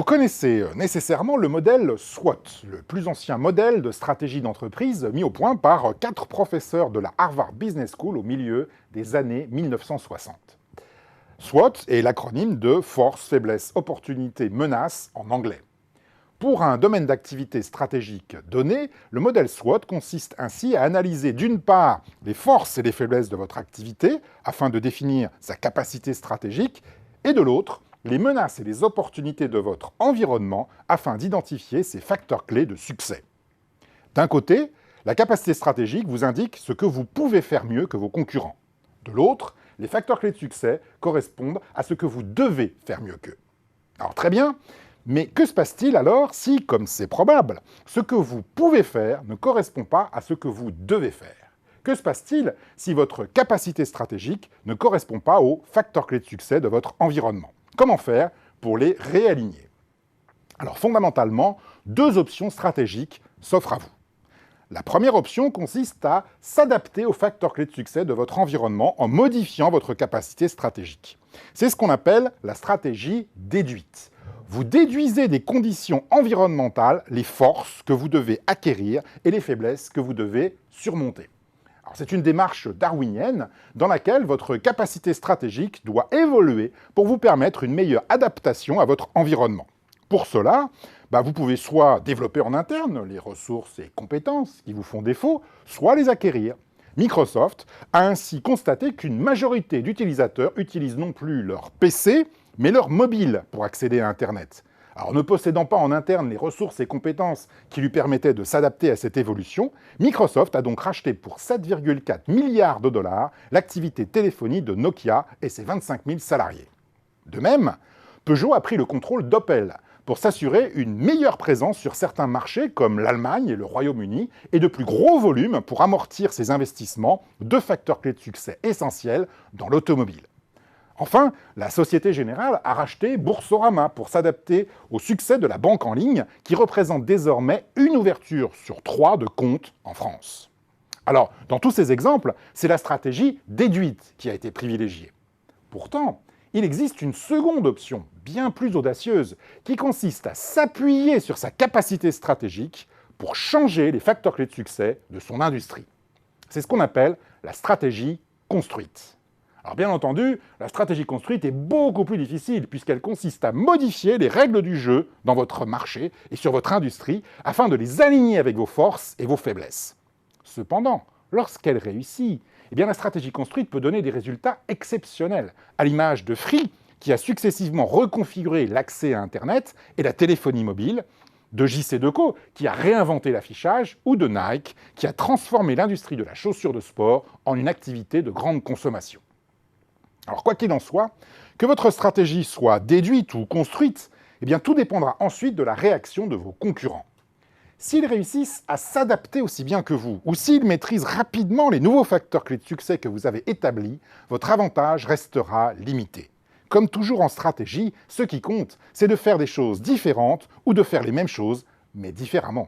connaissez nécessairement le modèle SWOT, le plus ancien modèle de stratégie d'entreprise mis au point par 4 professeurs de la Harvard Business School au milieu des années 1960. SWOT est l'acronyme de Force, Faiblesse, Opportunité, Menace en anglais. Pour un domaine d'activité stratégique donné, le modèle SWOT consiste ainsi à analyser d'une part les forces et les faiblesses de votre activité afin de définir sa capacité stratégique, et de l'autre, les menaces et les opportunités de votre environnement afin d'identifier ses facteurs clés de succès. D'un côté, la capacité stratégique vous indique ce que vous pouvez faire mieux que vos concurrents. De l'autre, les facteurs clés de succès correspondent à ce que vous devez faire mieux qu'eux. Alors très bien, mais que se passe-t-il alors si, comme c'est probable, ce que vous pouvez faire ne correspond pas à ce que vous devez faire? Que se passe-t-il si votre capacité stratégique ne correspond pas aux facteurs clés de succès de votre environnement? Comment faire pour les réaligner? Alors fondamentalement, 2 options stratégiques s'offrent à vous. La première option consiste à s'adapter aux facteurs clés de succès de votre environnement en modifiant votre capacité stratégique. C'est ce qu'on appelle la stratégie déduite. Vous déduisez des conditions environnementales les forces que vous devez acquérir et les faiblesses que vous devez surmonter. C'est une démarche darwinienne dans laquelle votre capacité stratégique doit évoluer pour vous permettre une meilleure adaptation à votre environnement. Pour cela, vous pouvez soit développer en interne les ressources et compétences qui vous font défaut, soit les acquérir. Microsoft a ainsi constaté qu'une majorité d'utilisateurs utilisent non plus leur PC, mais leur mobile pour accéder à Internet. Alors, ne possédant pas en interne les ressources et compétences qui lui permettaient de s'adapter à cette évolution, Microsoft a donc racheté pour 7,4 milliards de dollars l'activité téléphonie de Nokia et ses 25 000 salariés. De même, Peugeot a pris le contrôle d'Opel pour s'assurer une meilleure présence sur certains marchés comme l'Allemagne et le Royaume-Uni et de plus gros volumes pour amortir ses investissements, 2 facteurs clés de succès essentiels dans l'automobile. Enfin, la Société Générale a racheté Boursorama pour s'adapter au succès de la banque en ligne qui représente désormais une ouverture sur 3 de comptes en France. Alors, dans tous ces exemples, c'est la stratégie déduite qui a été privilégiée. Pourtant, il existe une seconde option, bien plus audacieuse, qui consiste à s'appuyer sur sa capacité stratégique pour changer les facteurs clés de succès de son industrie. C'est ce qu'on appelle la stratégie construite. Alors bien entendu, la stratégie construite est beaucoup plus difficile puisqu'elle consiste à modifier les règles du jeu dans votre marché et sur votre industrie afin de les aligner avec vos forces et vos faiblesses. Cependant, lorsqu'elle réussit, la stratégie construite peut donner des résultats exceptionnels, à l'image de Free, qui a successivement reconfiguré l'accès à Internet et la téléphonie mobile, de JC Deco, qui a réinventé l'affichage, ou de Nike, qui a transformé l'industrie de la chaussure de sport en une activité de grande consommation. Alors quoi qu'il en soit, que votre stratégie soit déduite ou construite, tout dépendra ensuite de la réaction de vos concurrents. S'ils réussissent à s'adapter aussi bien que vous, ou s'ils maîtrisent rapidement les nouveaux facteurs clés de succès que vous avez établis, votre avantage restera limité. Comme toujours en stratégie, ce qui compte, c'est de faire des choses différentes ou de faire les mêmes choses, mais différemment.